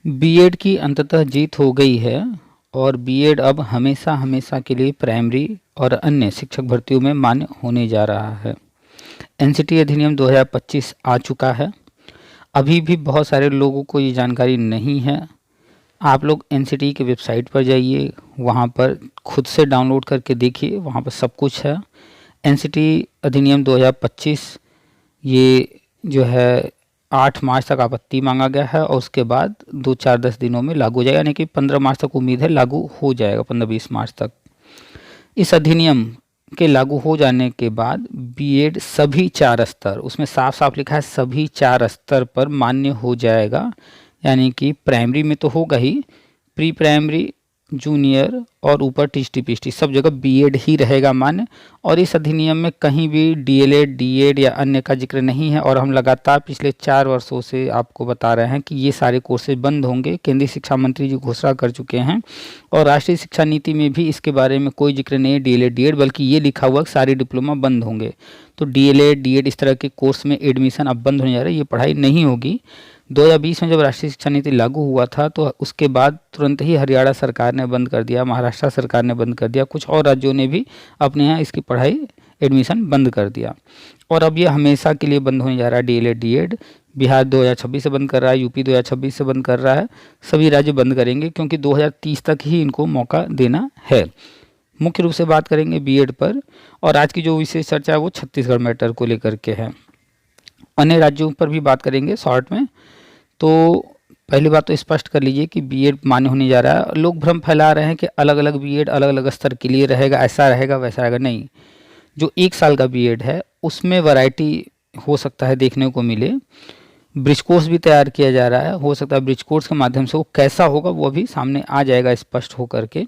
BEd की अंततः जीत हो गई है और बीएड अब हमेशा हमेशा के लिए प्राइमरी और अन्य शिक्षक भर्तियों में मान्य होने जा रहा है। एनसीटी अधिनियम 2025 आ चुका है। अभी भी बहुत सारे लोगों को ये जानकारी नहीं है। आप लोग एनसीटी की वेबसाइट पर जाइए, वहाँ पर खुद से डाउनलोड करके देखिए, वहाँ पर सब कुछ है। एनसीटी अधिनियम 2025 ये जो है 8 मार्च तक आपत्ति मांगा गया है और उसके बाद 2-4-10 दिनों में लागू हो जाएगा, यानी कि 15 मार्च तक उम्मीद है लागू हो जाएगा, 15-20 मार्च तक। इस अधिनियम के लागू हो जाने के बाद बीएड सभी 4 स्तर, उसमें साफ साफ लिखा है सभी 4 स्तर पर मान्य हो जाएगा, यानी कि प्राइमरी में तो होगा ही, प्री प्राइमरी, जूनियर और ऊपर टीचटी पीएचडी सब जगह बीएड ही रहेगा मान्य। और इस अधिनियम में कहीं भी डीएलएड, डीएड या अन्य का जिक्र नहीं है और हम लगातार पिछले 4 वर्षों से आपको बता रहे हैं कि ये सारे कोर्सेज बंद होंगे। केंद्रीय शिक्षा मंत्री जी घोषणा कर चुके हैं और राष्ट्रीय शिक्षा नीति में भी इसके बारे में कोई जिक्र नहीं है डीएलएड, डीएड, बल्कि ये लिखा हुआ कि सारे डिप्लोमा बंद होंगे। तो डीएलएड, डीएड इस तरह के कोर्स में एडमिशन अब बंद होने जा रहा है, ये पढ़ाई नहीं होगी। 2020 में जब राष्ट्रीय शिक्षा नीति लागू हुआ था तो उसके बाद तुरंत ही हरियाणा सरकार ने बंद कर दिया, महाराष्ट्र सरकार ने बंद कर दिया, कुछ और राज्यों ने भी अपने यहाँ इसकी पढ़ाई एडमिशन बंद कर दिया और अब ये हमेशा के लिए बंद होने जा रहा है। डीएलएड, डीएड बिहार 2026 से बंद कर रहा है, यूपी 2026 से बंद कर रहा है, सभी राज्य बंद करेंगे क्योंकि 2030 तक ही इनको मौका देना है। मुख्य रूप से बात करेंगे बीएड पर और आज की जो विशेष चर्चा है वो छत्तीसगढ़ मैटर को लेकर के है। अन्य राज्यों पर भी बात करेंगे शॉर्ट में। तो पहली बात तो स्पष्ट कर लीजिए कि बीएड मान्य होने जा रहा है। लोग भ्रम फैला रहे हैं कि अलग अलग बीएड अलग अलग स्तर के लिए रहेगा, ऐसा रहेगा वैसा रहेगा, नहीं। जो 1 साल का बीएड है उसमें वैरायटी हो सकता है देखने को मिले। ब्रिज कोर्स भी तैयार किया जा रहा है, हो सकता है ब्रिज कोर्स के माध्यम से वो कैसा होगा वो भी सामने आ जाएगा स्पष्ट होकर के।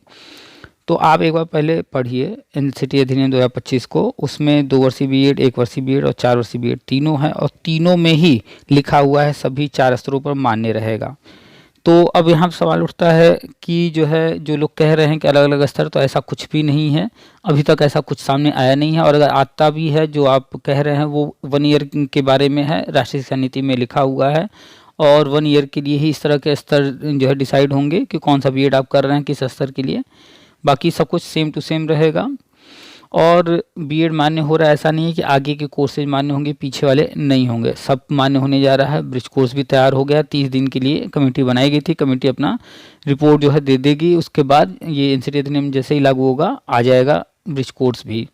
तो आप एक बार पहले पढ़िए एनसीटी अधिनियम 2025 को, उसमें 2 वर्षीय बीएड, 1 वर्षीय बीएड और 4 वर्षीय बीएड तीनों है और तीनों में ही लिखा हुआ है सभी 4 स्तरों पर मान्य रहेगा। तो अब यहाँ सवाल उठता है कि जो लोग कह रहे हैं कि अलग अलग स्तर, तो ऐसा कुछ भी नहीं है, अभी तक ऐसा कुछ सामने आया नहीं है। और अगर आता भी है जो आप कह रहे हैं वो 1 ईयर के बारे में है, राष्ट्रीय शिक्षा नीति में लिखा हुआ है और 1 ईयर के लिए ही इस तरह के स्तर डिसाइड होंगे कि कौन सा बीएड आप कर रहे हैं किस स्तर के लिए। बाकी सब कुछ सेम टू सेम रहेगा और बीएड मान्य हो रहा है, ऐसा नहीं है कि आगे के कोर्सेज मान्य होंगे पीछे वाले नहीं होंगे, सब मान्य होने जा रहा है। ब्रिज कोर्स भी तैयार हो गया, 30 दिन के लिए कमेटी बनाई गई थी, कमेटी अपना रिपोर्ट दे देगी, उसके बाद ये एनसीटी अधिनियम जैसे ही लागू होगा आ जाएगा ब्रिज कोर्स भी।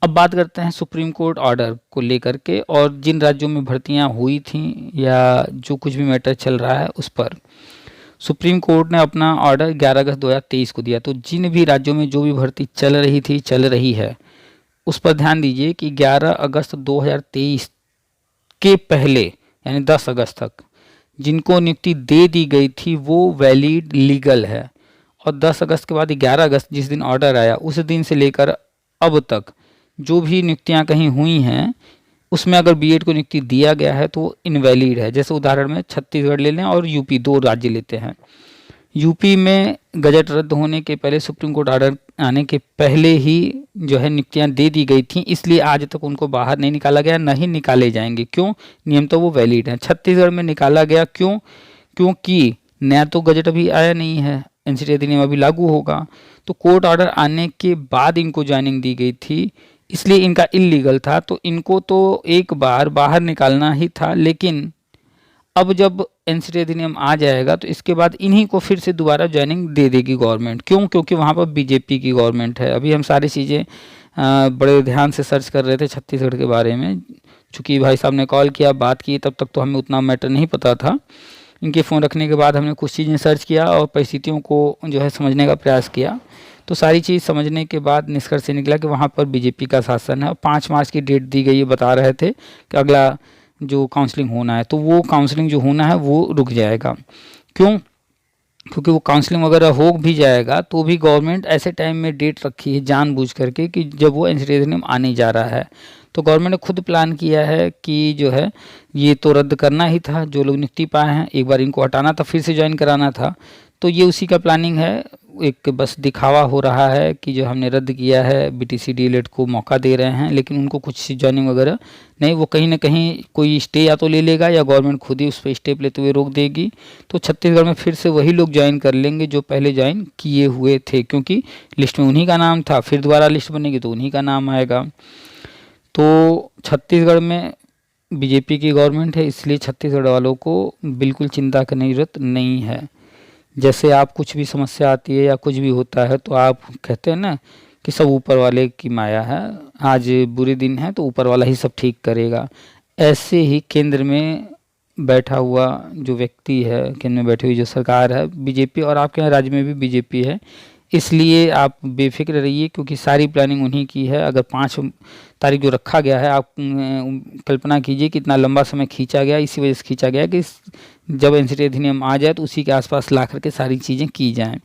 अब बात करते हैं सुप्रीम कोर्ट ऑर्डर को लेकर के और जिन राज्यों में भर्तियाँ हुई थी या जो कुछ भी मैटर चल रहा है उस पर सुप्रीम कोर्ट ने अपना ऑर्डर 11 अगस्त 2023 को दिया। तो जिन भी राज्यों में जो भी भर्ती चल रही थी, चल रही है, उस पर ध्यान दीजिए कि 11 अगस्त 2023 के पहले यानी 10 अगस्त तक जिनको नियुक्ति दे दी गई थी वो वैलिड लीगल है और 10 अगस्त के बाद 11 अगस्त जिस दिन ऑर्डर आया उस दिन से लेकर अब तक जो भी नियुक्तियां कहीं हुई हैं उसमें अगर बीएड को नियुक्ति दिया गया है तो वो इनवैलिड है। जैसे उदाहरण में छत्तीसगढ़ ले लें और यूपी, 2 राज्य लेते हैं। यूपी में गजट रद्द होने के पहले सुप्रीम कोर्ट ऑर्डर आने के पहले ही नियुक्तियां दे दी गई थी, इसलिए आज तक उनको बाहर नहीं निकाला गया, नहीं निकाले जाएंगे। क्यों? नियम तो वो वैलिड है। छत्तीसगढ़ में निकाला गया, क्यों? क्योंकि नया तो गजट अभी आया नहीं है, एनसीटी अधिनियम अभी लागू होगा, तो कोर्ट ऑर्डर आने के बाद इनको ज्वाइनिंग दी गई थी, इसलिए इनका इलीगल था। तो इनको तो एक बार बाहर निकालना ही था, लेकिन अब जब एनसीटी अधिनियम आ जाएगा तो इसके बाद इन्हीं को फिर से दोबारा ज्वाइनिंग दे देगी गवर्नमेंट। क्यों? क्योंकि वहाँ पर बीजेपी की गवर्नमेंट है। अभी हम सारी चीज़ें बड़े ध्यान से सर्च कर रहे थे छत्तीसगढ़ के बारे में, चूँकि भाई साहब ने कॉल किया, बात की, तब तक तो हमें उतना मैटर नहीं पता था। इनके फ़ोन रखने के बाद हमने कुछ चीज़ें सर्च किया और परिस्थितियों को समझने का प्रयास किया। तो सारी चीज़ समझने के बाद निष्कर्ष से निकला कि वहाँ पर बीजेपी का शासन है और 5 मार्च की डेट दी गई है, बता रहे थे कि अगला जो काउंसलिंग होना है, तो वो काउंसलिंग जो होना है वो रुक जाएगा। क्यों? क्योंकि वो काउंसलिंग वगैरह हो भी जाएगा तो भी गवर्नमेंट ऐसे टाइम में डेट रखी है जानबूझ करके कि जब वो एनसीटी अधिनियम आने जा रहा है। तो गवर्नमेंट ने खुद प्लान किया है कि ये तो रद्द करना ही था, जो लोग नियुक्ति पाए हैं एक बार इनको हटाना था, फिर से ज्वाइन कराना था। तो ये उसी का प्लानिंग है, एक बस दिखावा हो रहा है कि जो हमने रद्द किया है बीटीसी डीएलएड को मौका दे रहे हैं, लेकिन उनको कुछ जॉइनिंग वगैरह नहीं, वो कहीं ना कहीं कोई स्टे या तो ले लेगा या गवर्नमेंट खुद ही उस पर स्टेप लेते हुए रोक देगी। तो छत्तीसगढ़ में फिर से वही लोग ज्वाइन कर लेंगे जो पहले ज्वाइन किए हुए थे, क्योंकि लिस्ट में उन्हीं का नाम था, फिर दोबारा लिस्ट बनेगी तो उन्हीं का नाम आएगा। तो छत्तीसगढ़ में बीजेपी की गवर्नमेंट है, इसलिए छत्तीसगढ़ वालों को बिल्कुल चिंता करने की जरूरत नहीं है। जैसे आप कुछ भी समस्या आती है या कुछ भी होता है तो आप कहते हैं ना कि सब ऊपर वाले की माया है, आज बुरे दिन है तो ऊपर वाला ही सब ठीक करेगा। ऐसे ही केंद्र में बैठा हुआ जो व्यक्ति है, केंद्र में बैठी हुई जो सरकार है बीजेपी, और आपके यहाँ राज्य में भी बीजेपी है, इसलिए आप बेफिक्र रहिए, क्योंकि सारी प्लानिंग उन्हीं की है। अगर 5 तारीख जो रखा गया है, आप कल्पना कीजिए कितना लंबा समय खींचा गया, इसी वजह से खींचा गया कि जब एनसीटी अधिनियम आ जाए तो उसी के आसपास ला करके सारी चीज़ें की जाएं।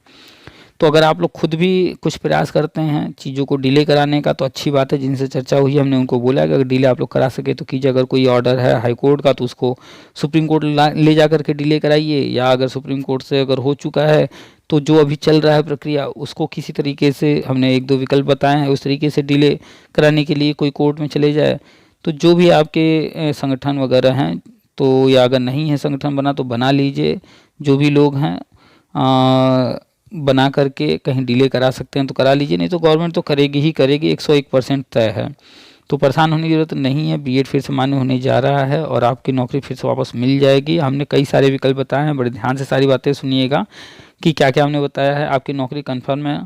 तो अगर आप लोग खुद भी कुछ प्रयास करते हैं चीज़ों को डिले कराने का तो अच्छी बात है, जिनसे चर्चा हुई हमने उनको बोला कि अगर डिले आप लोग करा सके तो कीजिए। अगर कोई ऑर्डर है हाई कोर्ट का तो उसको सुप्रीम कोर्ट ले जा करके डिले कराइए, या अगर सुप्रीम कोर्ट से अगर हो चुका है तो जो अभी चल रहा है प्रक्रिया उसको किसी तरीके से, हमने 1-2 विकल्प बताए हैं, उस तरीके से डिले कराने के लिए कोई कोर्ट में चले जाए। तो जो भी आपके संगठन वगैरह हैं, तो या अगर नहीं है संगठन बना तो बना लीजिए, जो भी लोग हैं बना करके कहीं डिले करा सकते हैं तो करा लीजिए, नहीं तो गवर्नमेंट तो करेगी ही करेगी, 101% तय है। तो परेशान होने की ज़रूरत नहीं है, बीएड फिर से मान्य होने जा रहा है और आपकी नौकरी फिर से वापस मिल जाएगी। हमने कई सारे विकल्प बताए हैं, बड़े ध्यान से सारी बातें सुनिएगा कि क्या क्या हमने बताया है। आपकी नौकरी कन्फर्म है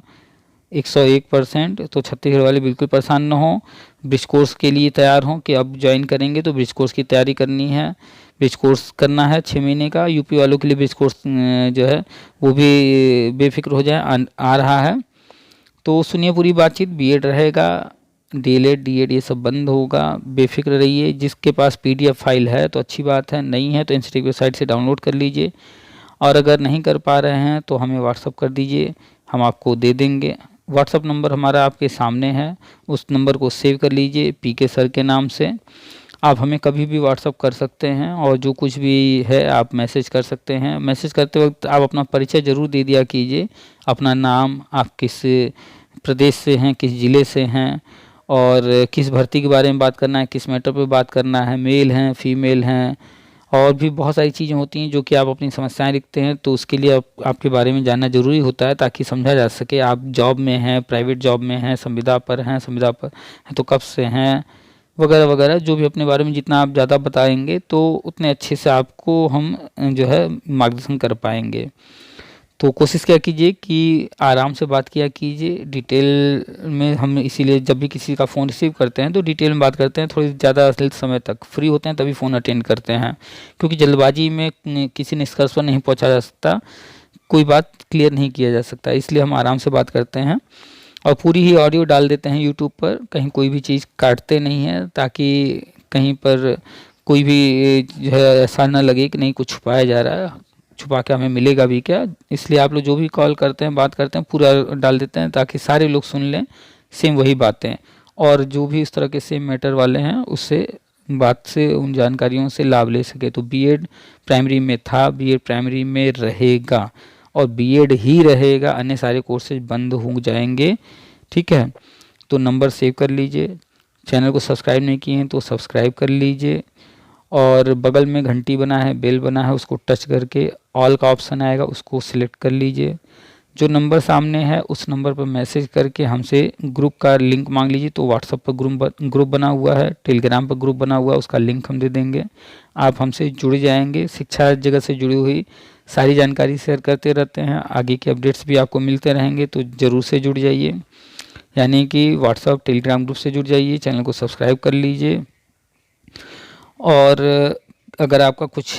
101%, तो छत्तीसगढ़ वाले बिल्कुल परेशान न हो, ब्रिज कोर्स के लिए तैयार हों कि अब ज्वाइन करेंगे तो ब्रिज कोर्स की तैयारी करनी है, ब्रिज कोर्स करना है 6 महीने का। यूपी वालों के लिए ब्रिज कोर्स जो है वो भी बेफिक्र हो जाए, आ रहा है। तो सुनिए पूरी बातचीत, बीएड रहेगा, डीएलएड डीएड ये सब बंद होगा, बेफिक्र रहिए। जिसके पास पीडीएफ फाइल है तो अच्छी बात है, नहीं है तो एनसीटी की वेबसाइट से डाउनलोड कर लीजिए, और अगर नहीं कर पा रहे हैं तो हमें व्हाट्सअप कर दीजिए, हम आपको दे देंगे। व्हाट्सअप नंबर हमारा आपके सामने है, उस नंबर को सेव कर लीजिए पीके सर के नाम से। आप हमें कभी भी व्हाट्सअप कर सकते हैं और जो कुछ भी है आप मैसेज कर सकते हैं। मैसेज करते वक्त आप अपना परिचय ज़रूर दे दिया कीजिए, अपना नाम, आप किस प्रदेश से हैं, किस ज़िले से हैं, और किस भर्ती के बारे में बात करना है, किस मैटर पे बात करना है, मेल हैं फीमेल हैं, और भी बहुत सारी चीज़ें होती हैं जो कि आप अपनी समस्याएं लिखते हैं, तो उसके लिए आपके बारे में जानना ज़रूरी होता है ताकि समझा जा सके आप जॉब में हैं, प्राइवेट जॉब में हैं, संविदा पर हैं, संविदा पर हैं तो कब से हैं, वगैरह वगैरह। जो भी अपने बारे में जितना आप ज़्यादा बताएंगे तो उतने अच्छे से आपको हम जो है मार्गदर्शन कर पाएंगे। तो कोशिश क्या कीजिए कि आराम से बात किया कीजिए, डिटेल में हम इसीलिए जब भी किसी का फ़ोन रिसीव करते हैं तो डिटेल में बात करते हैं, थोड़ी ज़्यादा समय तक फ्री होते हैं तभी फ़ोन अटेंड करते हैं, क्योंकि जल्दबाजी में किसी निष्कर्ष पर नहीं पहुंचा जा सकता, कोई बात क्लियर नहीं किया जा सकता, इसलिए हम आराम से बात करते हैं और पूरी ही ऑडियो डाल देते हैं यूट्यूब पर, कहीं कोई भी चीज़ काटते नहीं हैं ताकि कहीं पर कोई भी जो है ऐसा न लगे कि नहीं कुछ छुपाया जा रहा है, छुपा के हमें मिलेगा भी क्या। इसलिए आप लोग जो भी कॉल करते हैं, बात करते हैं, पूरा डाल देते हैं ताकि सारे लोग सुन लें सेम वही बातें, और जो भी इस तरह के सेम मैटर वाले हैं उससे बात से उन जानकारियों से लाभ ले सके। तो बीएड प्राइमरी में था, बीएड प्राइमरी में रहेगा और बीएड ही रहेगा, अन्य सारे कोर्सेज बंद हो जाएंगे, ठीक है। तो नंबर सेव कर लीजिए, चैनल को सब्सक्राइब नहीं किए हैं तो सब्सक्राइब कर लीजिए, और बगल में घंटी बना है, बेल बना है, उसको टच करके ऑल का ऑप्शन आएगा, उसको सिलेक्ट कर लीजिए। जो नंबर सामने है उस नंबर पर मैसेज करके हमसे ग्रुप का लिंक मांग लीजिए। तो व्हाट्सएप पर ग्रुप बना हुआ है, टेलीग्राम पर ग्रुप बना हुआ है, उसका लिंक हम दे देंगे, आप हमसे जुड़ जाएंगे। शिक्षा जगत से जुड़ी हुई सारी जानकारी शेयर करते रहते हैं, आगे के अपडेट्स भी आपको मिलते रहेंगे, तो ज़रूर से जुड़ जाइए, यानी कि व्हाट्सएप टेलीग्राम ग्रुप से जुड़ जाइए, चैनल को सब्सक्राइब कर लीजिए। और अगर आपका कुछ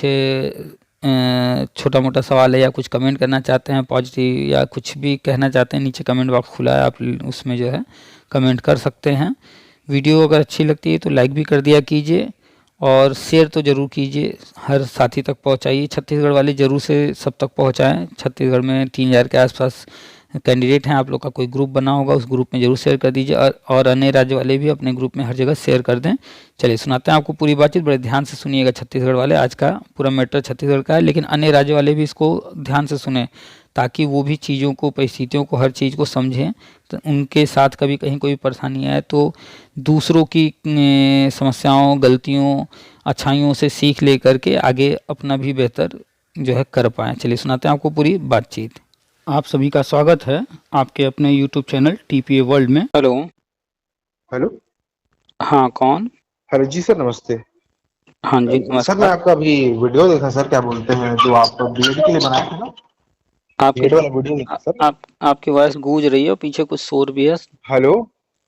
छोटा मोटा सवाल है या कुछ कमेंट करना चाहते हैं पॉजिटिव, या कुछ भी कहना चाहते हैं, नीचे कमेंट बॉक्स खुला है, आप उसमें जो है कमेंट कर सकते हैं। वीडियो अगर अच्छी लगती है तो लाइक भी कर दिया कीजिए और शेयर तो ज़रूर कीजिए, हर साथी तक पहुंचाइए। छत्तीसगढ़ वाले ज़रूर से सब तक पहुंचाएं। छत्तीसगढ़ में 3000 के आसपास कैंडिडेट हैं, आप लोग का कोई ग्रुप बना होगा, उस ग्रुप में ज़रूर शेयर कर दीजिए, और अन्य राज्य वाले भी अपने ग्रुप में हर जगह शेयर कर दें। चलिए सुनाते हैं आपको पूरी बातचीत, बड़े ध्यान से सुनिएगा छत्तीसगढ़ वाले। आज का पूरा मैटर छत्तीसगढ़ का है, लेकिन अन्य राज्य वाले भी इसको ध्यान से सुने ताकि वो भी चीज़ों को, परिस्थितियों को, हर चीज़ को समझें। तो उनके साथ कभी कहीं कोई परेशानी आए तो दूसरों की समस्याओं, गलतियों, अच्छाइयों से सीख ले करके आगे अपना भी बेहतर जो है कर पाएँ। चलिए सुनाते हैं आपको पूरी बातचीत। आप सभी का स्वागत है आपके अपने यूट्यूब चैनल टीपीए वर्ल्ड में। हेलो। हेलो। हाँ, कौन? हेलो जी सर, नमस्ते। हाँ जी, सर मैं नमस्कार। आपका अभी वीडियो देखा सर, क्या बोलते हैं, जो आप बीएड के लिए बनाए थे ना, आपकी बीएड वाला वीडियो देखा सर। आपकी वॉइस गूंज रही है और पीछे कुछ शोर भी है। हेलो।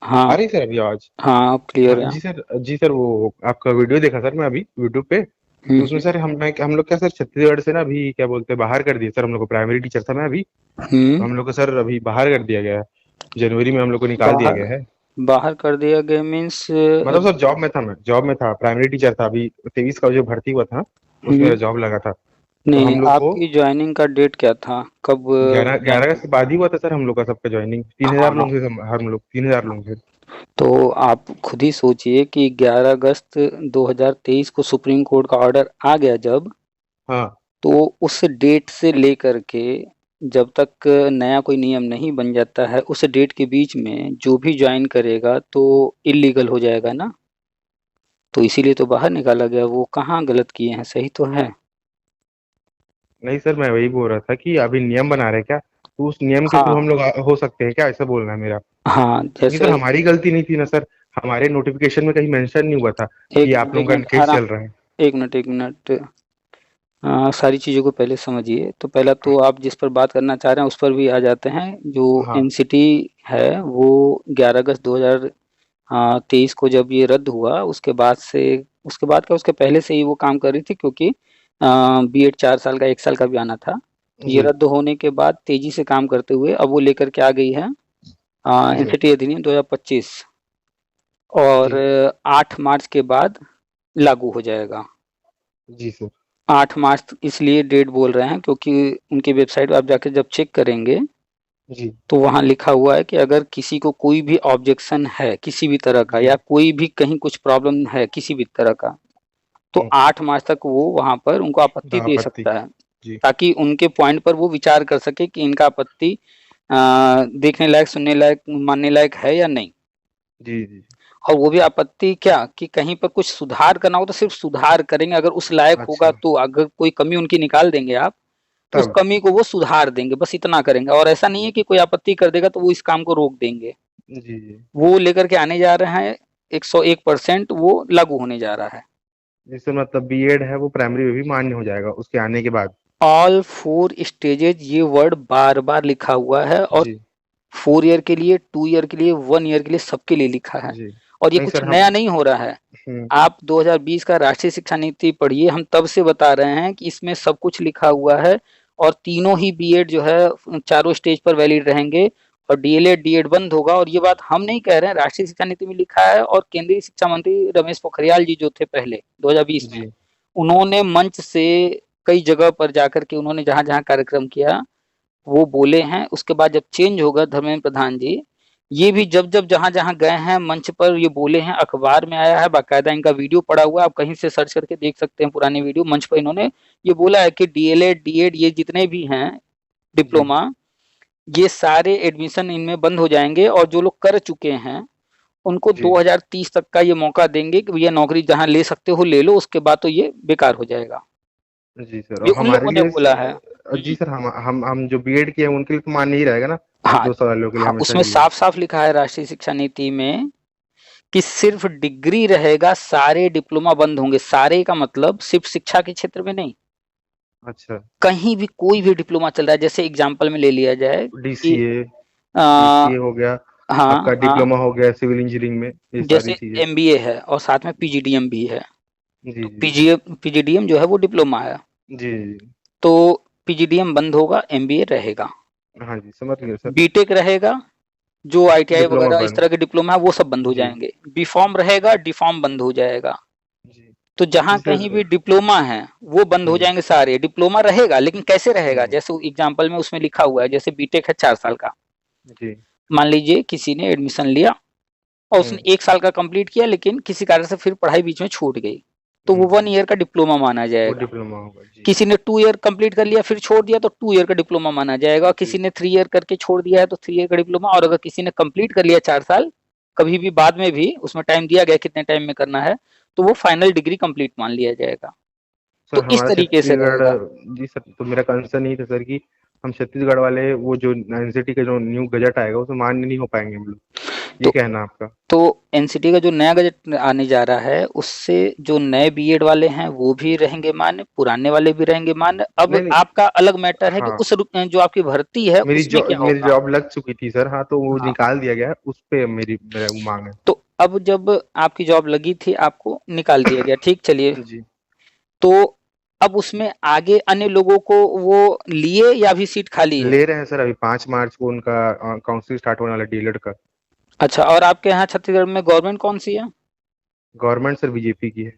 आ हाँ। रही सर अभी आवाज? हाँ, अब क्लियर हाँ है। जी सर, जी सर, वो आपका वीडियो देखा सर मैं अभी यूट्यूब पे। तो उसमें हम्म। सर हम लोग क्या सर, छत्तीसगढ़ से ना अभी क्या बोलते हैं, बाहर कर दिए सर। हम लोग को प्राइमरी टीचर था मैं अभी, तो हम्म। हम लोग को सर अभी बाहर कर दिया गया है। जनवरी में हम लोग को निकाल दिया बाहर गया है। बाहर कर दिया गया मीन्स? मतलब सर जॉब में था, प्राइमरी टीचर था। अभी 23 का जो भर्ती हुआ था उसमें हम्म। मेरा जॉब लगा था। तो नहीं नहीं, हम लोग को आपकी ज्वाइनिंग का डेट क्या था, कब 11 ज्वाइन? अगस्त के बाद ही हुआ था सर हम लोग का सबका ज्वाइनिंग। 3,000 हाँ, लोग थे हम लोग, 3,000 लोग थे। तो आप खुद ही सोचिए कि 11 अगस्त 2023 को सुप्रीम कोर्ट का ऑर्डर आ गया जब, हाँ। तो उस डेट से लेकर के जब तक नया कोई नियम नहीं बन जाता है, उस डेट के बीच में जो भी ज्वाइन करेगा तो इलीगल हो जाएगा ना। तो इसीलिए तो बाहर निकाला गया। वो कहाँ गलत किए हैं, सही तो है। नहीं सर, मैं वही बोल रहा था कि अभी नियम बना रहे क्या, तो उस नियम के थ्रू हाँ हम लोग हो सकते हैं क्या, ऐसा बोलना है मेरा। हाँ, क्योंकि सर जैसे हमारी गलती नहीं थी ना सर। हमारे नोटिफिकेशन में कहीं मेंशन नहीं हुआ था कि आप एक लोगों का मिनट केस आराम, चल रहा है। एक मिनट। सारी चीज़ों को पहले समझिए। तो पहला तो आप जिस पर बात करना चाह रहे हैं उस पर भी आ जाते हैं। जो हाँ एनसीटी है वो 11 अगस्त 2023 को जब ये रद्द हुआ, उसके बाद से, उसके बाद क्या, उसके पहले से ही वो काम कर रही थी, क्योंकि बीएड 4 साल का, 1 साल का भी आना था। तो ये जी रद्द होने के बाद तेजी से काम करते हुए अब वो लेकर के आ गई है जी सर। एनसीटी अधिनियम 2025, और जी 8 मार्च के बाद लागू हो जाएगा। जी सर। 8 मार्च इसलिए डेट बोल रहे हैं क्योंकि उनकी वेबसाइट पर आप जाकर जब चेक करेंगे जी तो वहाँ लिखा हुआ है कि अगर किसी को कोई भी ऑब्जेक्शन है किसी भी तरह का, जी। या कोई भी कहीं कुछ प्रॉब्लम है किसी भी तरह का, तो हम्म, 8 मार्च तक वो वहाँ पर उनको आपत्ति दे आपत्ति। सकता है, जी ताकि उनके पॉइंट पर वो विचार कर सके कि इनका आपत्ति देखने लायक, सुनने लायक, मानने लायक है या नहीं। जी जी। और वो भी आपत्ति क्या, कि कहीं पर कुछ सुधार करना हो तो सिर्फ सुधार करेंगे, अगर उस लायक होगा अच्छा। तो, अगर कोई कमी उनकी निकाल देंगे आप तो उस तब। कमी को वो सुधार देंगे, बस इतना करेंगे। और ऐसा नहीं है कि कोई आपत्ति कर देगा तो वो इस काम को रोक देंगे। जी जी। वो लेकर के आने जा रहे हैं, 101% वो लागू होने जा रहा है। जिससे मतलब बीएड है वो प्राइमरी में भी मान्य हो जाएगा उसके आने के बाद। ऑल 4 स्टेजेज, ये वर्ड बार बार लिखा हुआ है, और जी 4 ईयर के लिए, 2 ईयर के लिए, 1 ईयर के लिए, सबके लिए लिखा है। जी। और ये नहीं कुछ सर हम। नया नहीं हो रहा है। हम्म। आप 2020 का राष्ट्रीय शिक्षा नीति पढ़िए, हम तब से बता रहे हैं कि इसमें सब कुछ लिखा हुआ है, और तीनों ही बीएड जो है चारों स्टेज पर वैलिड रहेंगे, और डीएलएड डीएड बंद होगा। और ये बात हम नहीं कह रहे हैं, राष्ट्रीय शिक्षा नीति में लिखा है। और केंद्रीय शिक्षा मंत्री रमेश पोखरियाल जी जो थे पहले 2020 में, जी उन्होंने मंच से कई जगह पर जाकर के उन्होंने जहां जहां कार्यक्रम किया वो बोले हैं। उसके बाद जब चेंज होगा धर्मेंद्र प्रधान जी, ये भी जब जब जहां जहां गए हैं मंच पर ये बोले हैं, अखबार में आया है, बाकायदा इनका वीडियो पड़ा हुआ है, आप कहीं से सर्च करके देख सकते हैं पुराने वीडियो। मंच पर इन्होंने ये बोला है कि डीएलएड डीएड ये जितने भी हैं जी डिप्लोमा, ये सारे एडमिशन इनमें बंद हो जाएंगे, और जो लोग कर चुके हैं उनको जी 2030 तक का ये मौका देंगे कि भैया नौकरी जहां ले सकते हो ले लो, उसके बाद तो ये बेकार हो जाएगा। जी सर। ये और उन हमारे लोगों ने लिए बोला है। जी सर, हम जो बीएड किए हैं उनके लिए तो मान्य ही रहेगा ना, हाँ 2 सालों के लिए हाँ, हमेशा उसमें के लिए। साफ साफ लिखा है राष्ट्रीय शिक्षा नीति में कि सिर्फ डिग्री रहेगा, सारे डिप्लोमा बंद होंगे। सारे का मतलब सिर्फ शिक्षा के क्षेत्र में नहीं, अच्छा। कहीं भी कोई भी डिप्लोमा चल रहा है। जैसे एग्जांपल में ले लिया जाए कि डीसीए, आ, डीसीए हो गया, आपका हाँ हाँ, डिप्लोमा हो गया सिविल इंजीनियरिंग में, ये सारी जैसे चीजें। एमबीए है और साथ में पीजीडीएम भी है। जी तो जी पीजीडीएम जो है वो डिप्लोमा है। जी जी। तो पीजीडीएम बंद होगा, एमबीए रहेगा। हाँ जी, समझ गए सर। बीटेक रहेगा, जो आईटीआई डिप्लोमा वगैरह इस बन। तरह के डिप्लोमा है वो सब बंद हो जी जाएंगे। बीफॉर्म रहेगा, डिफॉर्म बंद हो जाएगा। जी तो जहां जी कहीं सर। भी डिप्लोमा है वो बंद हो हम्म जाएंगे सारे। डिप्लोमा रहेगा लेकिन कैसे रहेगा, हम्म। जैसे एग्जांपल में उसमें लिखा हुआ है, जैसे बीटेक है 4 साल का। जी। मान लीजिए किसी ने एडमिशन लिया और उसने हम्म 1 साल का कंप्लीट किया, लेकिन किसी कारण से फिर पढ़ाई बीच में छूट गई, तो वो 1 ईयर का डिप्लोमा माना वो जाएगा। डिप्लोमा होगा जी। किसी ने 2 ईयर कंप्लीट कर लिया फिर छोड़ दिया तो 2 ईयर का डिप्लोमा माना जाएगा, और किसी ने 3 ईयर करके छोड़ दिया है तो 3 ईयर का डिप्लोमा, और अगर किसी ने कंप्लीट कर लिया 4 साल कभी भी बाद में भी उसमें टाइम दिया गया कितने टाइम में करना है, तो वो फाइनल डिग्री कंप्लीट मान लिया जाएगा। सर तो इस हमारा तरीके से छत्तीसगढ़, रहेगा। जी सर, तो मेरा कंसर्न यही था सर कि हम छत्तीसगढ़ वाले वो जो एनसीटी का जो न्यू गजट आएगा उसमें मान्य नहीं हो पाएंगे हम लोग, ये तो कहना आपका। तो एनसीटी का जो नया बजट आने जा रहा है उससे जो नए बीएड वाले हैं वो भी रहेंगे मान्य, पुराने वाले भी रहेंगे मान्य। अब नहीं नहीं, आपका अलग मैटर है कि हाँ, जो आपकी भर्ती है उसमें क्या मेरी होगा। जॉब लग चुकी थी सर, हाँ, तो वो हाँ, निकाल दिया गया है, उस पे मेरा वो मांग है। तो अब जब आपकी जॉब लगी थी आपको निकाल दिया गया, ठीक, चलिए। जी। तो अब उसमें आगे अन्य लोगों को वो लिए या अभी सीट खाली है। ले रहे हैं सर, अभी 5 मार्च को उनका काउंसलिंग स्टार्ट होने वाला डीएलएड का। अच्छा, और आपके यहाँ छत्तीसगढ़ में गवर्नमेंट कौन सी है। गवर्नमेंट सर बीजेपी की है।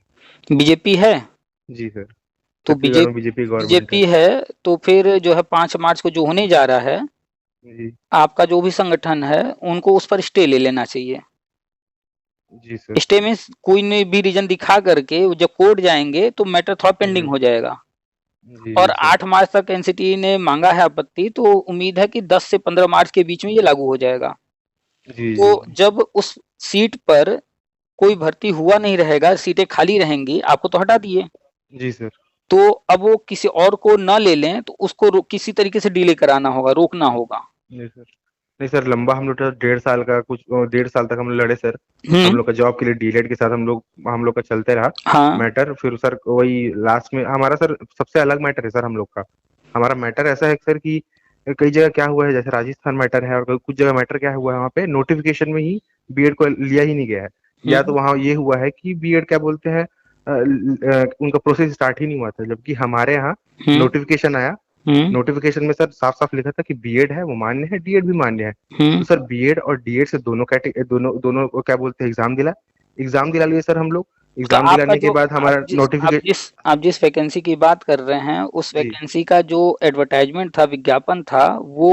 बीजेपी है। जी सर, तो छत्तीसगढ़ में बीजेपी गवर्नमेंट है। बीजेपी है तो फिर जो है 5 मार्च को जो होने जा रहा है जी। आपका जो भी संगठन है उनको उस पर स्टे ले लेना चाहिए। जी सर। स्टे में कोई ने भी रीजन दिखा करके वो जब कोर्ट जाएंगे तो मैटर थोड़ा जी पेंडिंग हो जाएगा। जी। और जी सर। 8 मार्च तक एनसीटी ने मांगा है आपत्ति, तो उम्मीद है कि 10 से 15 मार्च के बीच में ये लागू हो जाएगा। जी तो जी। जब उस सीट पर कोई भर्ती हुआ नहीं रहेगा, सीटें खाली रहेंगी, आपको तो हटा दिए, जी सर। तो अब वो किसी और को न ले लें तो उसको किसी तरीके से डिले कराना होगा, रोकना होगा। नहीं सर, नहीं सर, लंबा हम लोग तो 1.5 साल का कुछ 1.5 साल तक हम लोग लड़े सर। हम लोग का जॉब के लिए डीलेट के साथ हम लोग का चलते रहा हाँ। मैटर। फिर सर वही लास्ट में हमारा सर सबसे अलग मैटर है सर हम लोग का। हमारा मैटर ऐसा है सर कि कई जगह क्या हुआ है, जैसे राजस्थान मैटर है, और कुछ जगह मैटर क्या हुआ है, वहाँ पे नोटिफिकेशन में ही बीएड को लिया ही नहीं गया है। या तो वहाँ ये हुआ है कि बीएड क्या बोलते हैं, उनका प्रोसेस स्टार्ट ही नहीं हुआ था, जबकि हमारे यहाँ नोटिफिकेशन आया। नोटिफिकेशन में सर साफ साफ लिखा था कि बीएड है वो मान्य है, डीएड भी मान्य है। तो सर बीएड और डीएड से दोनों दोनों दोनों को क्या बोलते हैं, एग्जाम दिला लिए सर हम लोग। तो एग्जाम आपका दिलाने के जो बाद हमारा नोटिफिकेशन। आप जिस वैकेंसी की बात कर रहे हैं उस जी। वैकेंसी का जो एडवर्टाइजमेंट था, विज्ञापन था, वो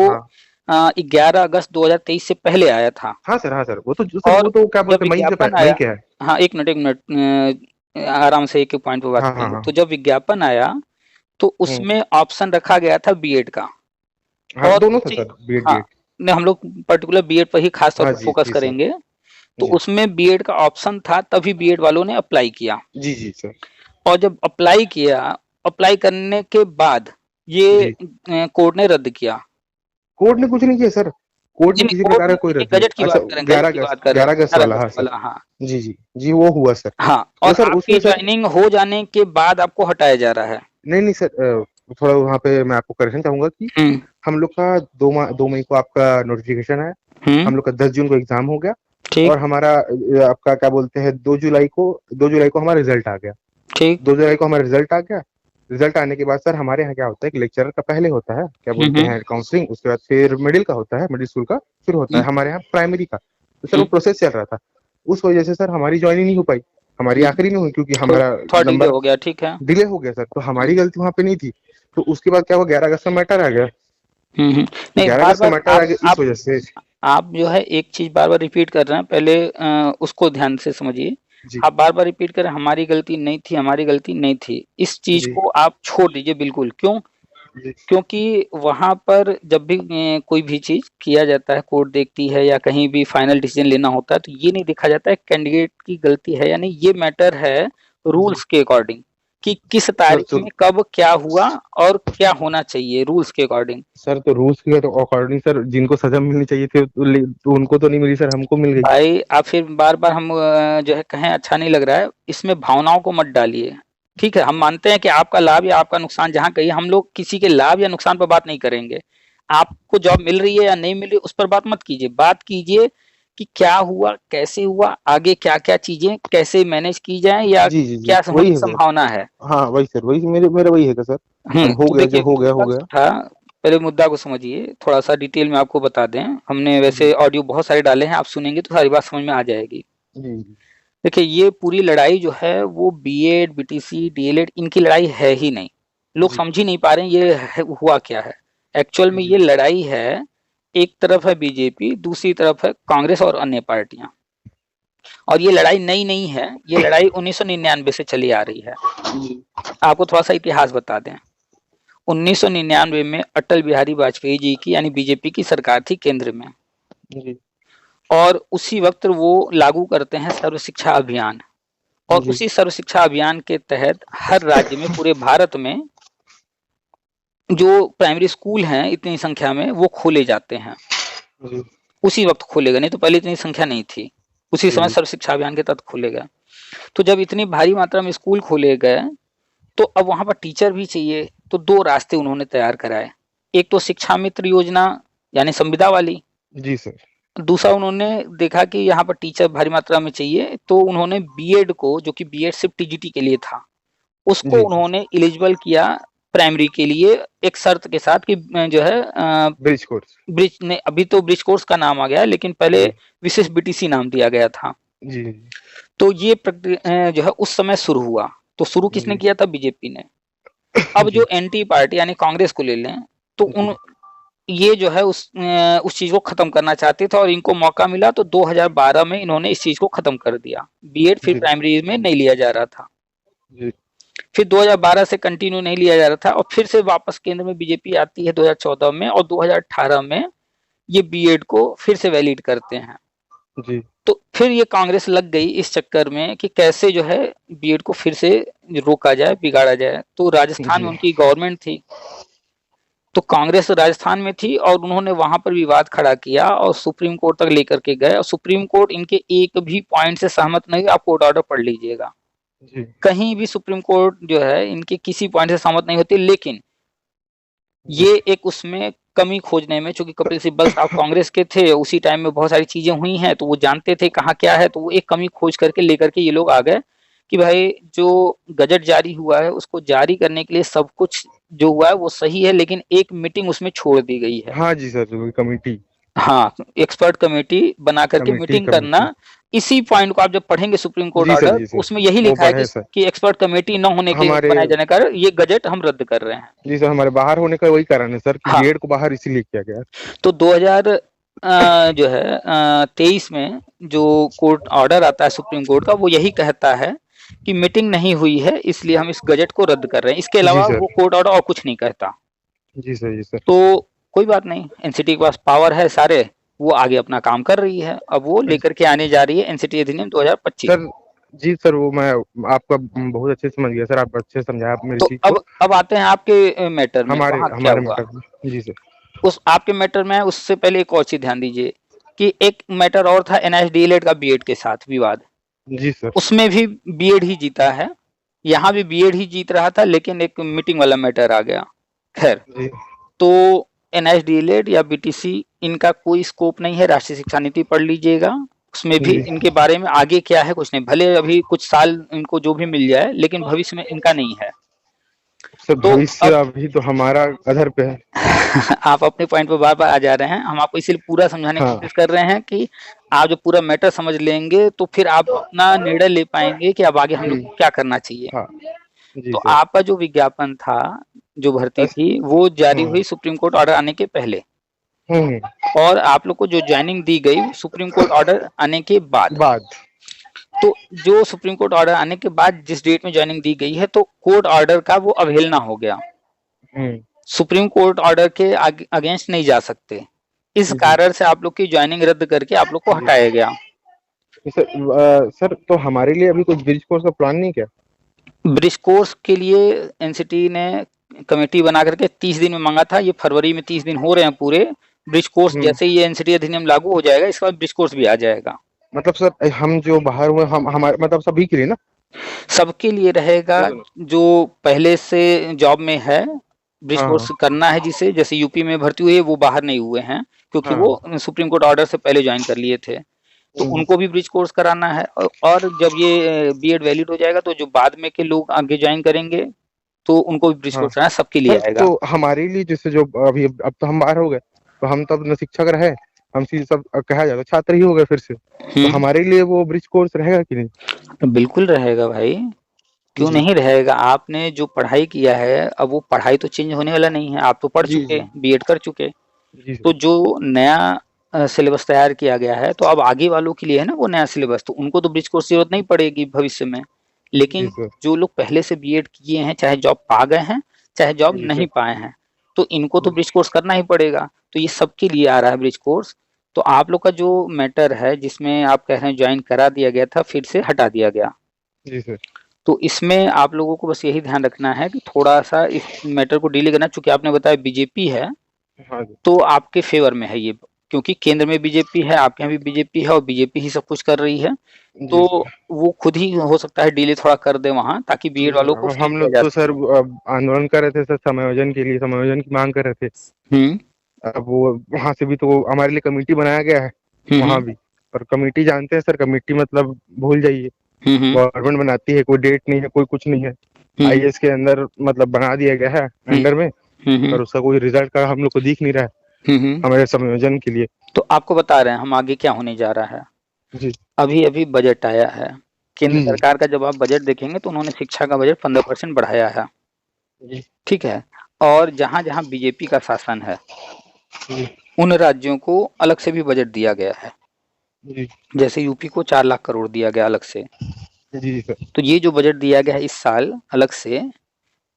हाँ 11 अगस्त 2023 से पहले आया था। हाँ सर, हाँ सर, वो तो सर वो और तो क्या जब बोलते हैं, विज्ञापन मई आया, के है। हाँ, एक मिनट आराम से एक एक पॉइंट पे बात हाँ हाँ करेंगे। हाँ। तो जब विज्ञापन आया तो उसमें ऑप्शन रखा गया था बीएड का। हाँ, और दोनों था उसी, सर, बीएड हाँ, डीएड। नहीं, हम लोग पर्टिकुलर बीएड पर ही खास तौर हाँ पर जी फोकस जी सर। करेंगे। तो जी उसमें बीएड का ऑप्शन था तभी बीएड वालों ने अप्लाई किया। जी। जी सर। और जब अप्लाई किया, अप्लाई करने के बाद ये जी, कोर्ट ने रद्द किया। कोर्ट ने कुछ नहीं किया सर, कोर्ट जी ने नहीं, किसी कोर्ट प्रकार का ने कोई नहीं, रद्द नहीं गजट की किया। अच्छा, बात करें, गजट ग्यारह की बात अगस्त कर रहे हैं, 11 अगस्त 11 वाला, हाँ अगस्त सर। वाला, हाँ। जी जी जी, वो हुआ सर। हाँ, तो और सर आपकी उसमें सर, ज्वाइनिंग हो जाने के बाद आपको हटाया जा रहा है। नहीं नहीं सर, थोड़ा वहाँ पे मैं आपको करेक्शन चाहूंगा कि हम्म। हम लोग का 2 मई को आपका नोटिफिकेशन है। हम्म। हम लोग का 10 जून को एग्जाम हो गया। ठीक। और हमारा आपका क्या बोलते हैं, 2 जुलाई को हमारा रिजल्ट आ गया। ठीक। 2 जुलाई को हमारा रिजल्ट आ गया। रिजल्ट आने के बाद सर हमारे यहाँ क्या होता है कि लेक्चरर का पहले होता है क्या बोलते हम्म। हैं काउंसलिंग, उसके बाद फिर मिडिल का होता है, मिडिल स्कूल का फिर होता है हम्म। हमारे यहाँ प्राइमरी का। तो सर वो हम्म। प्रोसेस चल रहा था। उस वजह से सर हमारी ज्वाइनिंग नहीं हो पाई, हमारी हम्म। आखिरी में हुई, क्योंकि तो हमारा थोड़ा डिले नंबर हो गया, ठीक है। डिले हो गया सर। तो हम्म। हमारी गलती वहां पे नहीं थी। तो उसके बाद क्या हुआ, 11 अगस्त का मैटर आ गया। नहीं, 11 अगस्त का बार-बार मैटर आ गया इस वजह से। आप जो है एक चीज़ बार-बार रिपीट कर रहे हैं, पहले उसको ध्यान से समझिए। जी आप बार-बार रिपीट कर रहे हैं, हमारी गलती नहीं थी, हमारी गलती नहीं थी। इस चीज़ जी को आप छोड़ दीजिए बिल्कुल। क्यों? जी। क्योंकि वहाँ पर जब भी कोई भी चीज़ किया जाता है, कोर्ट देखती है या कहीं भी फाइनल डिसीजन लेना होता है, तो ये नहीं देखा जाता है कैंडिडेट की गलती है या नहीं, ये मैटर है जी रूल्स के अकॉर्डिंग कि किस सर, तारीख तो में कब क्या हुआ और क्या होना चाहिए रूल्स के अकॉर्डिंग। सर तो रूल्स के तो अकॉर्डिंग सर जिनको सजा मिलनी चाहिए थी तो उनको तो नहीं मिली सर, हमको मिल गई। भाई आप फिर बार-बार हम जो है कहें अच्छा नहीं लग रहा है, इसमें भावनाओं को मत डालिए। ठीक है, हम मानते हैं कि आपका लाभ या आपका नुकसान जहाँ कहिए, हम लोग किसी के लाभ या नुकसान पर बात नहीं करेंगे। आपको जॉब मिल रही है या नहीं मिल रही उस पर बात मत कीजिए। बात कीजिए कि क्या हुआ, कैसे हुआ, आगे क्या-क्या चीज़ें कैसे मैनेज की जाएँ या जी जी जी, क्या होने वही की है सर। संभावना है। हाँ वही सर, वही मेरा वही है कि सर अब हो तो गया, देखिए जो हो गया हो मुद्दा गया। जो था, पहले मुद्दा को समझिए, थोड़ा-सा डिटेल में आपको बता दें। हमने जी वैसे ऑडियो बहुत सारे डाले हैं, आप सुनेंगे तो सारी बात समझ में आ जाएगी। जी जी। देखिए ये पूरी लड़ाई जो है वो बीएड, बीटीसी, डीएलएड इनकी लड़ाई है ही नहीं। लोग जी समझ ही नहीं पा रहे हैं ये हुआ क्या है। एक्चुअल में जी। ये लड़ाई है, एक तरफ है बीजेपी, दूसरी तरफ है कांग्रेस और अन्य पार्टियां। और ये लड़ाई नई नहीं है, ये लड़ाई 1999 से चली आ रही है। जी आपको थोड़ा सा इतिहास बता दें। 1999 में अटल बिहारी वाजपेयी जी की यानी बीजेपी की सरकार थी केंद्र में, जी और उसी वक्त वो लागू करते हैं सर्व शिक्षा अभियान। और जी उसी सर्व शिक्षा अभियान के तहत हर राज्य में, पूरे भारत में जो प्राइमरी स्कूल हैं इतनी संख्या में, वो खोले जाते हैं। जी उसी वक्त खोले गए, नहीं तो पहले इतनी संख्या नहीं थी। उसी जी समय जी सर्व शिक्षा अभियान के तहत खोले गए। तो जब इतनी भारी मात्रा में स्कूल खोले गए, तो अब वहां पर टीचर भी चाहिए, तो दो रास्ते उन्होंने तैयार कराए। एक तो शिक्षा मित्र योजना यानी संविदा वाली। जी सर। दूसरा उन्होंने देखा कि यहाँ पर टीचर भारी मात्रा में चाहिए, तो उन्होंने बीएड को, जो कि बीएड सिर्फ टीजीटी के लिए था, उसको जी उन्होंने एलिजिबल किया प्राइमरी के लिए, एक शर्त के साथ कि जो है ब्रिज कोर्स। ब्रिज ने, अभी तो ब्रिज कोर्स का नाम आ गया है, लेकिन पहले जी विशेष बीटीसी नाम दिया गया था। जी तो ये जो है उस समय शुरू हुआ। तो शुरू किसने जी किया था? बीजेपी ने। अब जी जो एंटी पार्टी यानी कांग्रेस को ले लें, तो जी उन ये जो है उस चीज को खत्म करना चाहते थे, और इनको मौका मिला तो 2012 में इन्होंने इस चीज को खत्म कर दिया। बीएड फिर जी प्राइमरी में नहीं लिया जा रहा था। जी फिर 2012 से कंटिन्यू नहीं लिया जा रहा था, और फिर से वापस केंद्र में बीजेपी आती है 2014 में, और 2018 में ये बीएड को फिर से वैलिड करते हैं। जी तो फिर ये कांग्रेस लग गई इस चक्कर में कि कैसे जो है बीएड को फिर से रोका जाए, बिगाड़ा जाए। तो राजस्थान में जी उनकी गवर्नमेंट थी, तो कांग्रेस राजस्थान में थी, और उन्होंने वहां पर विवाद खड़ा किया और सुप्रीम कोर्ट तक लेकर के गए, और सुप्रीम कोर्ट इनके एक भी पॉइंट से सहमत नहीं। आप कोर्ट ऑर्डर पढ़ लीजिएगा, जी कहीं भी सुप्रीम कोर्ट जो है इनके किसी पॉइंट से सहमत नहीं होती। लेकिन जी ये एक उसमें कमी खोजने में, चूंकि कपिल सिब्बल साहब कांग्रेस के थे, उसी टाइम में बहुत सारी चीजें हुई हैं, तो वो जानते थे कहाँ क्या है, तो वो एक कमी खोज करके लेकर के ये लोग आ गए कि भाई जो गजट जारी हुआ है उसको जारी करने के लिए सब कुछ जो हुआ है वो सही है, लेकिन एक मीटिंग उसमें छोड़ दी गई है। हाँ जी सर, वो कमेटी। हाँ, एक्सपर्ट कमेटी बना करके कमेटी मीटिंग करना। कमेटी। इसी पॉइंट को आप जब पढ़ेंगे सुप्रीम कोर्ट जी सर, ऑर्डर, जी सर, उसमें यही वो लिखा है पढ़े सर। कि एक्सपर्ट कमेटी न होने के हमारे बनाए जाने का ये गजट हम रद्द कर रहे हैं। जी सर, हमारे बाहर होने का वही कारण है सर कि हाँ, बीएड को बाहर इसीलिए किया गया। तो 2000 जो है 23 में जो कोर्ट ऑर्डर आता है सुप्रीम कोर्ट का, वो यही कहता है कि मीटिंग नहीं हुई है, इसलिए हम इस गजट को रद्द कर रहे हैं। इसके जी अलावा सर, वो कोर्ट ऑर्डर और कुछ नहीं कहता। जी सर, जी सर। तो कोई बात नहीं, एनसीटी के पास पावर है सारे, वो आगे अपना काम कर रही है। अब वो लेकर के आने जा रही है एनसीटी अधिनियम 2025। सर जी सर, वो मैं आपका बहुत अच्छे से समझ गया सर, आप अच्छे से समझाया आप मेरी तो चीज को। अब आते हैं आपके मैटर में, हमारे वहां क्या हमारे हुआ। मैटर में। जी सर। उस आपके मैटर में, उससे पहले एक और चीज ध्यान दीजिए कि एक मैटर और था एनएसडीएलएड का बीएड के साथ विवाद। जी सर। उसमें भी बीएड ही जीता है, यहाँ भी बीएड ही जीत रहा था, लेकिन एक मीटिंग वाला मैटर आ गया। खैर, जी तो एनएसडीएलएड या बीटीसी, इनका कोई स्कोप नहीं है। राष्ट्रीय शिक्षा नीति पढ़ लीजिएगा, उसमें भी जी इनके बारे में आगे क्या है कुछ नहीं। भले अभी कुछ साल इनको जो भी मिल जाए, लेकिन भविष्य में इनका नहीं है। सर, तो भविष्य अब अभी तो हमारा अधर पे है। आप अपने पॉइंट पर बार बार आ जा रहे हैं। हम आपको इसीलिए पूरा समझाने की हाँ कोशिश कर रहे हैं कि आप जो पूरा मैटर समझ लेंगे, तो फिर आप अपना निर्णय ले पाएंगे कि अब आगे हम लोग जी को क्या करना चाहिए। हाँ जी तो सर। आपका जो विज्ञापन था, जो भर्ती बस। थी, वो जारी हम्म हुई सुप्रीम कोर्ट ऑर्डर आने के पहले, हम्म। और आप लोग को जो ज्वाइनिंग दी गई सुप्रीम कोर्ट ऑर्डर आने के बाद। बाद। तो जो सुप्रीम कोर्ट ऑर्डर आने के बाद जिस डेट में ज्वाइनिंग दी गई है, तो कोर्ट ऑर्डर का वो अवहेलना हो गया। हम्म। सुप्रीम कोर्ट ऑर्डर के अगेंस्ट नहीं जा सकते, इस जी कारण से आप लोग की ज्वाइनिंग रद्द करके आप लोग को जी हटाया गया। सर। सर, तो हमारे लिए अभी कोई ब्रिज कोर्स का प्लान नहीं क्या? ब्रिज कोर्स के लिए एनसीटी ने कमेटी बना करके 30 दिन में मांगा था। ये फरवरी में 30 दिन हो रहे हैं पूरे। ब्रिज कोर्स हम्म। जैसे ही ये एनसीटी अधिनियम लागू हो जाएगा, इसके बाद ब्रिज कोर्स भी आ जाएगा। मतलब सर, हम जो बाहर हुए, हम हमारे मतलब सभी के लिए ना? सबके लिए रहेगा, जो पहले से जॉब में है, ब्रिज हाँ कोर्स करना है जिसे, जैसे यूपी में भर्ती हुई है, वो बाहर नहीं हुए हैं क्योंकि हाँ वो सुप्रीम कोर्ट ऑर्डर से पहले ज्वाइन कर लिए थे, तो हम्म। उनको भी ब्रिज कोर्स कराना है। और जब ये बीएड वैलिड हो जाएगा, तो जो बाद में के लोग आगे ज्वाइन करेंगे, तो उनको भी ब्रिज हाँ कोर्स कराना, सबके लिए सर, आएगा। तो हमारे लिए जैसे जो अभी अब तो हम बाहर हो गए, तो हम तब न शिक्षक रहे, हम सीधे सब कहा जाता छात्र ही हो गए फिर से, तो हमारे लिए वो ब्रिज कोर्स रहेगा कि नहीं? तो बिल्कुल रहेगा भाई, क्यों जी नहीं रहेगा। आपने जो पढ़ाई किया है, अब वो पढ़ाई तो चेंज होने वाला नहीं है। आप तो पढ़ जी चुके, जी बीएड कर चुके। जी तो सर। जो नया सिलेबस तैयार किया गया है, तो अब आगे वालों के लिए है ना वो नया सिलेबस, तो उनको तो ब्रिज कोर्स की जरूरत नहीं पड़ेगी भविष्य में। जी लेकिन सर। जो लोग पहले से बीएड किए हैं, चाहे जॉब पा गए हैं, चाहे जॉब जी नहीं सर। पाए हैं, तो इनको तो जी। ब्रिज कोर्स करना ही पड़ेगा। तो ये सबके लिए आ रहा है ब्रिज कोर्स। तो आप लोग का जो मैटर है जिसमें आप कह रहे हैं ज्वाइन करा दिया गया था, फिर से हटा दिया गया, जी सर। तो इसमें आप लोगों को बस यही ध्यान रखना है कि थोड़ा-सा इस मैटर को डीले करना, चूँकि आपने बताया बीजेपी है, हाँ जी। तो आपके फ़ेवर में है ये, क्योंकि केंद्र में बीजेपी है, आपके यहाँ भी बीजेपी है और बीजेपी ही सब कुछ कर रही है, जी तो सर। वो खुद ही हो सकता है डिले थोड़ा कर दें वहाँ, ताकि बीएड जी सर। वालों को अब फ्री हम किया लोग जा तो सर सके। आंदोलन कर रहे थे सर, समायोजन के लिए, समायोजन की मांग कर रहे थे। हुँ, अब वो वहां से भी तो हमारे लिए कमेटी बनाया गया है हुँ, वहां हुँ, भी। पर कमेटी जानते हैं सर, कमेटी मतलब भूल जाइए। हुँ, हुँ, गवर्नमेंट बनाती है, कोई डेट नहीं है, कोई कुछ नहीं है। हुँ, आईएएस के अंदर मतलब बना दिया गया है हुँ, अंडर में, हुँ, हुँ, पर उसका कोई रिजल्ट का हम लोग को दिख नहीं रहा है हुँ, हुँ। हमारे समायोजन के लिए। तो आपको बता रहे हैं हम आगे क्या होने जा रहा है। जी। अभी-अभी बजट आया है। केंद्र जी। जी। सरकार का जब आप बजट देखेंगे तो उन्होंने शिक्षा का बजट 15% बढ़ाया है, जी। ठीक है? और जहाँ-जहाँ बीजेपी का शासन है, जी। उन राज्यों को अलग से भी बजट दिया गया है। जी। जैसे यूपी को 4 लाख करोड़ दिया गया अलग से। जी सर। तो ये जो बजट दिया गया है इस साल अलग से,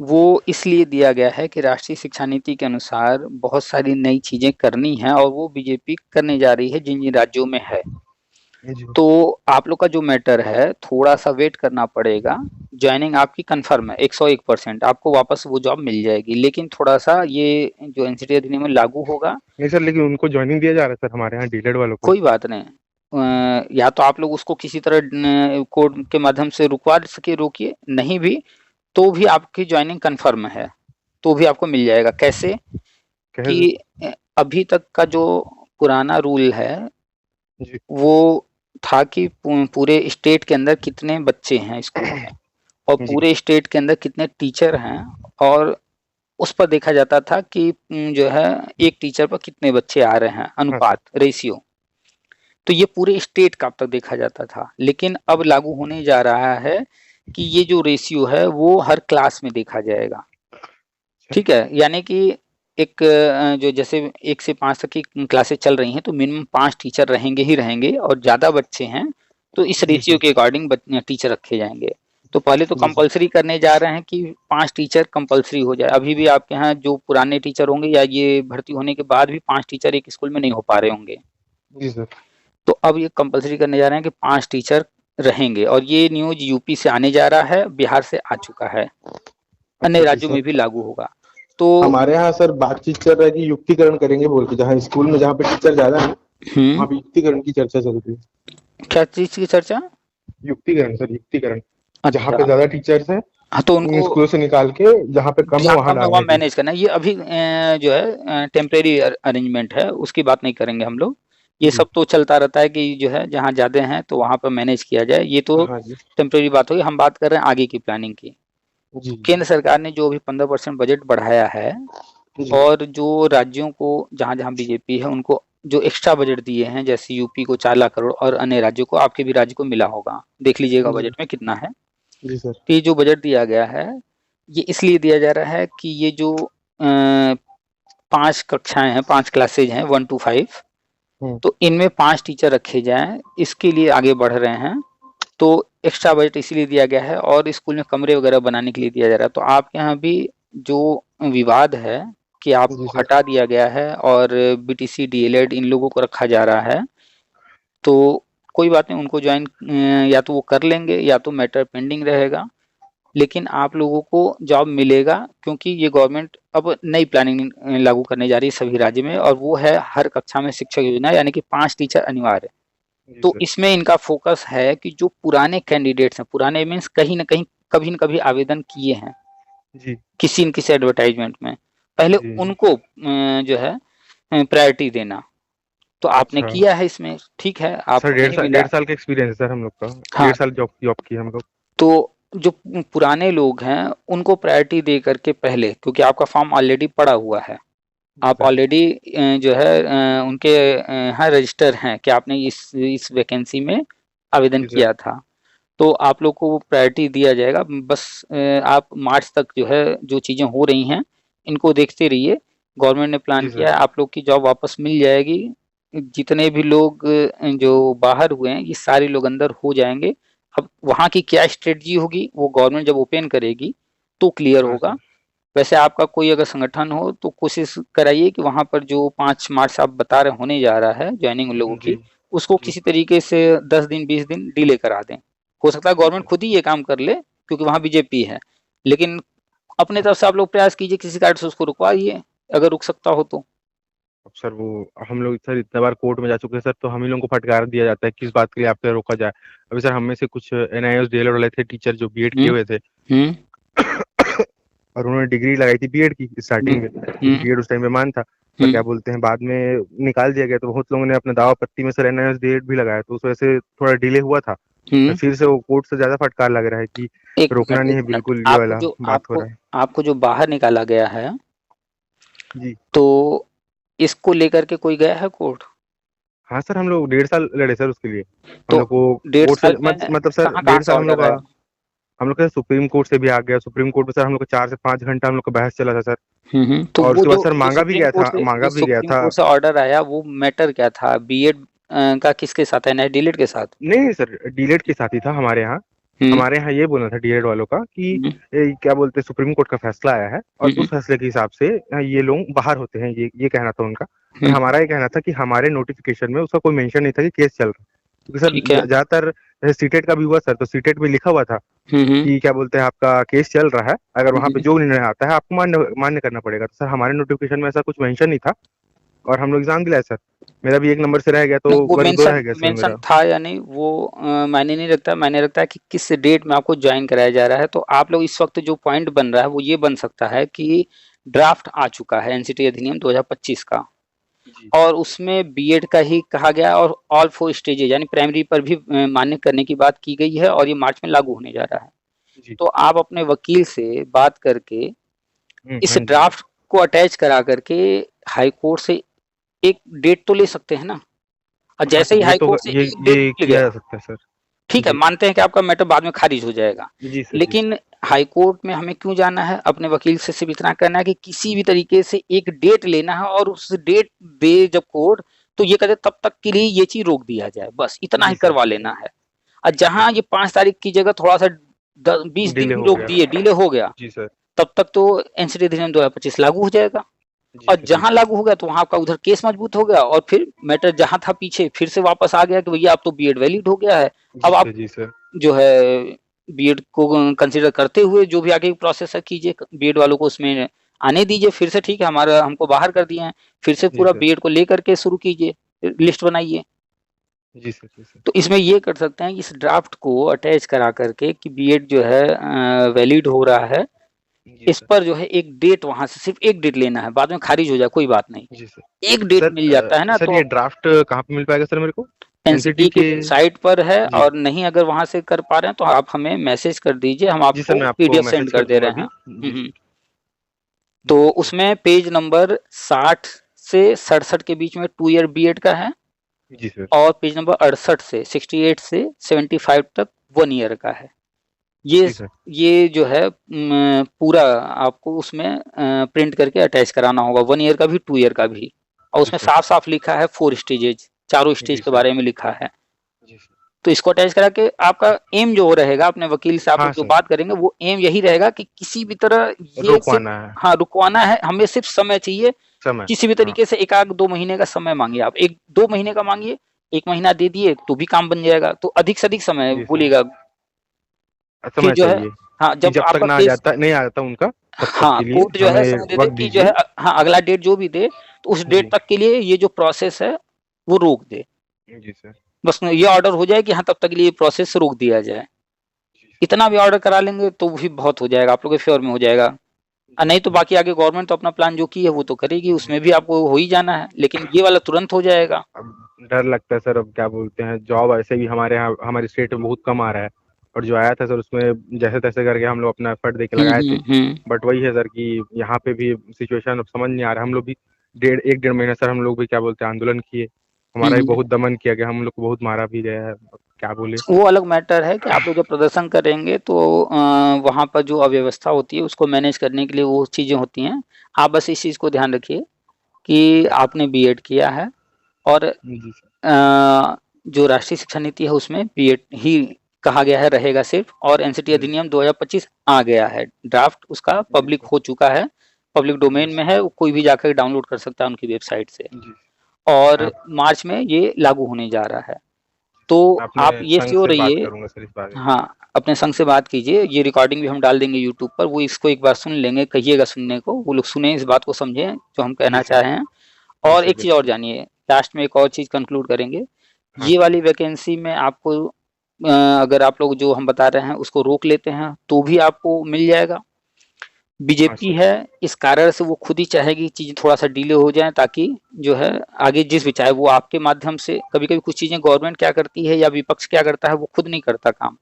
वो इसलिए दिया गया है कि राष्ट्रीय शिक्षा नीति के अनुसार बहुत सारी नई चीज़ें करनी हैं और वो बीजेपी करने जा रही है जिन-जिन राज्यों में है। जी। तो आप लोग का जो मैटर है, थोड़ा-सा वेट करना पड़ेगा। जॉइनिंग आपकी कन्फर्म है, 101% आपको वापस वो जॉब मिल जाएगी। लेकिन थोड़ा-सा ये जो एनसीटी अधिनियम में लागू होगा, नहीं सर, लेकिन उनको ज्वाइनिंग दिया जा रहा है सर, हमारे यहाँ डीलेड वालों को। कोई बात नहीं। या तो आप लोग उसको किसी तरह कोर्ट के माध्यम से रुकवा सके, रोकिए, नहीं भी तो भी आपकी जॉइनिंग कन्फर्म है, तो भी आपको मिल जाएगा। कैसे? कहे कि सर। अभी तक का जो पुराना रूल है, जी। वो था कि पूरे स्टेट के अंदर कितने बच्चे हैं स्कूल में और जी। पूरे स्टेट के अंदर कितने टीचर हैं, और उस पर देखा जाता था कि जो है एक टीचर पर कितने बच्चे आ रहे हैं, हाँ सर। अनुपात, रेशियो। तो ये पूरे स्टेट का अब तक देखा जाता था। लेकिन अब लागू होने जा रहा है कि ये जो रेशियो है वो हर क्लास में देखा जाएगा। अच्छा। ठीक है? यानी कि एक जो जैसे 1 से 5 तक की क्लासेस चल रही हैं, तो मिनिमम 5 टीचर रहेंगे ही रहेंगे, और ज़्यादा बच्चे हैं, तो इस जी रेशियो सर। के अकॉर्डिंग टीचर रखे जाएँगे। तो पहले तो जी सर। कंपल्सरी करने जा रहे हैं कि 5 टीचर कंपल्सरी हो जाए। अभी भी आपके यहाँ जो पुराने टीचर होंगे या ये भर्ती होने के बाद भी 5 टीचर एक स्कूल में नहीं हो पा रहे होंगे। जी सर। तो अब ये कंपल्सरी करने जा रहे हैं कि 5 टीचर रहेंगे, और ये न्यूज़ यूपी से आने जा रहा है, बिहार से आ चुका है। अन्य अच्छा जी राज्यों सर। में भी लागू होगा। तो हमारे यहाँ सर बातचीत चल रहा है कि युक्तिकरण करेंगे बोल के, जहाँ स्कूल में जहाँ पे टीचर ज्यादा है हुँ, वहाँ पे युक्तिकरण की चर्चा चल रही है। क्या चीज़ की चर्चा? युक्तिकरण सर, युक्तिकरण। जहाँ अच्छा, पे ज्यादा टीचर्स हैं हाँ, तो उन उनको स्कूलों से निकाल के जहाँ पे कम है जहाँ वहां कम है वहाँ डालने की। मैनेज करना है। ये अभी जो है टेम्परेरी अरेंजमेंट है, उसकी बात नहीं करेंगे हम लोग। ये जी। सब तो चलता रहता है कि जो है जहाँ ज़्यादा हैं तो वहाँ पर मैनेज किया जाए, ये तो हाँ जी। टेम्परेरी बात होगी। हम बात कर रहे हैं आगे की प्लानिंग की। जी। केंद्र सरकार ने जो अभी 15% बजट बढ़ाया है, जी। और जो राज्यों को जहाँ-जहाँ बीजेपी है उनको जो एक्स्ट्रा बजट दिए हैं, जैसे यूपी को 4 लाख करोड़ और अन्य राज्यों को, आपके भी राज्य को मिला होगा। देख लीजिएगा जी। बजट में कितना है। जी सर। तो ये जो बजट दिया गया है, ये इसलिए दिया जा रहा है कि ये जो 5 कक्षाएँ हैं, 5 क्लासेज हैं 1 टू 5, हम्म। तो इनमें 5 टीचर रखे जाएँ, इसके लिए आगे बढ़ रहे हैं। तो एक्स्ट्रा बजट इसीलिए दिया गया है, और स्कूल में कमरे वगैरह बनाने के लिए दिया जा रहा है। तो आपके यहाँ भी जो विवाद है कि जी आपको सर। हटा दिया गया है और बीटीसी, डीएलएड इन लोगों को रखा जा रहा है, तो कोई बात नहीं, उनको जॉइन या तो वो कर लेंगे या तो मैटर पेंडिंग रहेगा। लेकिन आप लोगों को जॉब मिलेगा, क्योंकि ये गवर्नमेंट अब नई प्लानिंग लागू करने जा रही है सभी राज्य में, और वो है हर कक्षा में शिक्षक योजना, यानी कि 5 टीचर अनिवार्य। जी तो सर। इसमें इनका फ़ोकस है कि जो पुराने कैंडिडेट्स हैं, पुराने मीन्स कहीं न कहीं, कभी न कभी आवेदन किए हैं, जी। किसी न किसी एडवर्टाइज़मेंट में, पहले जी। जी। उनको जो है प्रायोरिटी देना। तो आपने अच्छा। किया है इसमें, ठीक है, सर आपको नहीं मिला। डेढ़ साल का एक्सपीरियंस है सर हम लोग का। हाँ, 1.5 साल जॉब जॉब की है हम लोग। तो जो पुराने लोग हैं, उनको प्रायोरिटी दे करके पहले, क्योंकि आपका फ़ॉर्म ऑलरेडी पड़ा हुआ है। जी आप सर। ऑलरेडी जो है उनके यहाँ रजिस्टर हैं कि आपने इस वैकेंसी में आवेदन जी सर। किया था। तो आप लोग को वो प्रायोरिटी दिया जाएगा। बस आप मार्च तक जो है जो चीज़ें हो रही हैं, इनको देखते रहिए। गवर्नमेंट ने प्लान जी सर। किया है, आप लोग की जॉब वापस मिल जाएगी। जितने भी लोग जो बाहर हुए हैं ये सारे लोग अंदर हो जाएंगे। अब वहाँ की क्या स्ट्रेटजी होगी वो गवर्नमेंट जब ओपन करेगी तो क्लियर हाँ होगा। सर। वैसे आपका कोई अगर संगठन हो तो कोशिश कराइए कि वहाँ पर जो 5 मार्च आप बता रहे होने जा रहा है ज्वाइनिंग उन लोगों जी। की, उसको जी। किसी तरीके से 10 दिन 20 दिन डिले करा दें। हो सकता है जी गवर्नमेंट सर। खुद ही ये काम कर ले क्योंकि वहाँ बीजेपी है, लेकिन अपने तरफ से आप लोग प्रयास कीजिए किसी कार्ड से उसको रुकवाइए अगर रुक सकता हो तो। अब सर वो हम लोग सर इतने बार कोर्ट में जा चुके हैं सर, तो हम ही लोगों को फटकार दिया जाता है किस बात के लिए आपसे रोका जाए। अभी सर हम में से कुछ एनआईएस डीएलएड वाले थे टीचर जो बीएड किए हम्म। हुए थे हम्म। और उन्होंने डिग्री लगाई थी बीएड की स्टार्टिंग में, क्योंकि हम्म। बीएड उस टाइम पे मान था। पर क्या हम्म। बोलते हैं बाद में निकाल दिया गया, तो बहुत लोगों ने अपना दावा पत्ती में सर एनआईएस डीएड भी लगाया, तो उस वजह से थोड़ा डिले हुआ था। पर हम्म। फिर से वो कोर्ट से ज्यादा फटकार लग रहा है कि एक रोकना मिनट नहीं एक है, मिनट, बिल्कुल ये आपको वाला जो बात हो आपको रहा है। आपको जो बाहर निकाला गया है जी। तो इसको लेकर के कोई गया है कोर्ट? हाँ सर, हम लोग 1.5 साल लड़े सर उसके लिए। हम तो लोग को 1.5 कोर्ट से साल में मतलब सर कहाँ कहाँ 1.5 से साल हम लोग ऑर्डर का, आया? हम लोग का सुप्रीम कोर्ट से भी आ गया। सुप्रीम कोर्ट में सर हम लोग को 4 से 5 घंटा हम लोग का बहस चला था सर। तो और वो उसके बाद जो सर जो मांगा भी सुप्रीम गया कोर्ट था, से मांगा जो भी गया सुप्रीम था। कोर्ट से ऑर्डर आया वो मैटर क्या था? बीएड का किसके साथ है? एनआई डिलीट के साथ? नहीं नहीं सर, डीलेट के साथ ही था हमारे यहाँ। हम्म। हमारे यहाँ ये बोलना था डीलेट वालों का कि हम्म। क्या बोलते हैं, सुप्रीम कोर्ट का फैसला आया है और हम्म। उस फैसले के हिसाब से ये लोग बाहर होते हैं, ये कहना था उनका। पर हम्म। हमारा ये कहना था कि हमारे नोटिफिकेशन में उसका कोई मेंशन नहीं था कि केस चल रहा है। क्योंकि सर ठीक है। ज्यादातर जैसे सीटेट का भी हुआ सर, तो सीटेट में लिखा हुआ था हम्म। कि क्या बोलते हैं आपका केस चल रहा है, अगर वहां पे हम्म। जो निर्णय आता है आपको मान्य मान्य करना पड़ेगा। तो सर हमारे नोटिफिकेशन में ऐसा कुछ मेंशन नहीं था और हम लोग एग्जाम दिलाए सर। मेरा भी 1 नंबर से रह गया, तो नहीं, वो वर्ग 2 मेंशन रह गया सर मेंशन मेरा। था या नहीं वो मायने नहीं रखता। मायने रखता है कि किस डेट में आपको ज्वाइन कराया जा रहा है। तो आप लोग इस वक्त जो पॉइंट बन रहा है वो ये बन सकता है कि ड्राफ्ट आ चुका है एनसीटी अधिनियम 2025 का, जी। और उसमें बीएड का ही कहा गया और ऑल 4 स्टेजेज यानी प्राइमरी पर भी मान्य करने की बात की गई है और ये मार्च में लागू होने जा रहा है। जी। तो आप अपने वकील से बात करके इस हाँ जी। ड्राफ्ट को अटैच करा करके हाई कोर्ट से एक डेट तो ले सकते हैं ना। और हाँ जैसे सर, ही ये हाई तो कोर्ट से एक डेट ये मिल किया जा गया, सकता है सर। ठीक है, जी। मानते हैं कि आपका मैटर बाद में खारिज हो जाएगा, जी सर। जी सर। लेकिन हाई कोर्ट में हमें क्यों जाना है? अपने वकील से सिर्फ इतना करना है कि किसी भी तरीके से एक डेट लेना है और उस डेट दे जब कोर्ट, तो ये कहते तब तक के लिए ये चीज रोक दिया जाए, बस इतना जी ही सर। करवा जी लेना सर। है। और जहां ये 5 तारीख की जगह थोड़ा सा 20 दिन डिले भी हो रोक गया। दिए, डिले हो गया, जी सर। तब तक तो एनसीटी अधिनियम 2025 लागू हो जाएगा। जी और सर। जी जहां सर। लागू हो गया तो वहां आपका उधर केस मजबूत हो गया और फिर मैटर जहां था पीछे फिर से वापस आ गया कि भैया अब तो बीएड वैलिड हो गया है। जी अब सर। आप जी सर। जो है बीएड को कंसीडर करते हुए जो भी आगे की प्रोसेस है कीजिए, बीएड वालों को उसमें आने दीजिए। फिर से ठीक है, हमारा हमको बाहर कर दिए हैं, फिर से जी पूरा सर। बीएड को लेकर के शुरू कीजिए, लिस्ट बनाइए। जी सर। जी सर। तो इसमें ये कर सकते हैं कि इस ड्राफ्ट को अटैच करा करके कि बीएड जो है वैलिड हो रहा है, जी इस सर। पर जो है एक डेट, वहां से सिर्फ एक डेट लेना है, बाद में खारिज हो जाए कोई बात नहीं, जी सर। एक डेट सर मिल जाता है ना सर तो। ये ड्राफ्ट कहाँ पे मिल पाएगा सर मेरे को? एनसीटी एनसीटी की के? वेबसाइट पर है, जी। और नहीं अगर वहां से कर पा रहे हैं तो आप हमें मैसेज कर दीजिए, हम जी सर, आपको मैं आपको पीडीएफ सेंड मैसेज कर कर दे दूंगा रहे अभी। हैं। जी सर। तो जी सर। उसमें पेज नंबर 60 से 67 के बीच में 2 ईयर बीएड का है, जी सर। और पेज नंबर 68 से 68 से 75 तक 1 ईयर का है। ये जी सर। ये जो है पूरा आपको उसमें प्रिंट करके अटैच कराना होगा, 1 ईयर का भी 2 ईयर का भी। और जी उसमें सर। साफ साफ लिखा है 4 स्टेजेज, चारों स्टेज जी के सर। बारे में लिखा है। जी सर। तो इसको अटैच करा के आपका एम जो रहेगा, अपने वकील से आप हाँ लोग जो सर, बात करेंगे वो एम यही रहेगा कि किसी भी तरह ये सिर्फ, रोकवाना है हाँ रुकवाना है, हमें सिर्फ समय चाहिए। समय। किसी भी हाँ। तरीके से 1 आध 2 महीने का समय मांगिए, आप 1 2 महीने का मांगिए, 1 महीना दे दिए तो भी काम बन जाएगा, तो अधिक से अधिक समय जी सर। बोलिएगा। फिर समय जो है, चाहिए हाँ कि जब जब तक आपका ना आ केस, जाता नहीं आ जाता उनका, तब तक हाँ के लिए कोर्ट जो है हमें समय दे दे वक़्त कि जो दीजिए। है हाँ अगला डेट जो भी दे तो उस डेट जी। तक के लिए ये जो प्रोसेस है वो रोक दे। जी सर। बस ये ऑर्डर हो जाए कि हाँ तब तक के लिए प्रोसेस रोक दिया जाए। जी सर। इतना भी ऑर्डर करा लेंगे तो भी बहुत हो जाएगा, आप लोग के फेवर में हो जाएगा। जी नहीं तो सर। बाकी आगे गवर्नमेंट तो अपना प्लान जो की है वो तो करेगी, जी उसमें भी सर। आपको हो ही जाना है, लेकिन ये वाला तुरंत हो जाएगा। अब डर लगता है सर, अब क्या बोलते हैं, जॉब ऐसे भी हमारे यहाँ हमारे स्टेट में बहुत कम आ रहा है। और जो आया था सर उसमें जैसे तैसे करके हम लोग अपना एफर्ट देके लगाए थे। हम्म। बट वही है सर कि यहाँ पे भी सिचुएशन अब समझ नहीं आ रहा है। हम लोग भी 1 डेढ़ महीना सर हम लोग भी क्या बोलते हैं आंदोलन किए। हमारा भी हम्म। बहुत दमन किया गया, हम लोग को बहुत मारा भी गया है, अब क्या बोले। वो अलग मैटर है कि आप लोग जब प्रदर्शन करेंगे तो वहाँ पर जो अव्यवस्था होती है उसको मैनेज करने के लिए वो चीज़ें होती हैं। आप बस इस चीज़ को ध्यान रखिए कि आपने बीएड किया है और जी सर। जो राष्ट्रीय शिक्षा नीति है उसमें बीएड ही कहा गया है रहेगा सिर्फ, और एनसीटी जी अधिनियम 2025 आ गया है, ड्राफ्ट उसका पब्लिक सर। हो चुका है, पब्लिक जी डोमेन में सर। है, कोई भी जाकर डाउनलोड कर सकता है उनकी वेबसाइट से। जी। और आप मार्च में ये लागू होने जा रहा है। तो आपने आप ये संघ श्योर से बात रहिए, करूंगा सर इस बारे में। हाँ, अपने संग से बात कीजिए, ये रिकॉर्डिंग भी हम डाल देंगे यूट्यूब पर, वो इसको एक बार सुन लेंगे, कहिएगा सुनने को, वो लोग सुने, इस बात को समझें जो हम जी कहना सर। चाह रहे हैं। जी और सर, एक चीज़ और बिल्कुल। जानिए, लास्ट में एक और चीज़ कंक्लूड करेंगे। हाँ ये सर। वाली वैकेंसी में आपको अगर आप लोग जो हम बता रहे हैं उसको रोक लेते हैं तो भी आपको मिल जाएगा। हाँ बीजेपी सर। है, इस कारण से वो खुद ही चाहेगी चीज़ें थोड़ा सा डिले हो जाए, ताकि जो है आगे जिस भी चाहे वो आपके माध्यम से, कभी कभी कुछ चीज़ें गवर्नमेंट क्या करती है या विपक्ष क्या करता है वो खुद नहीं करता काम,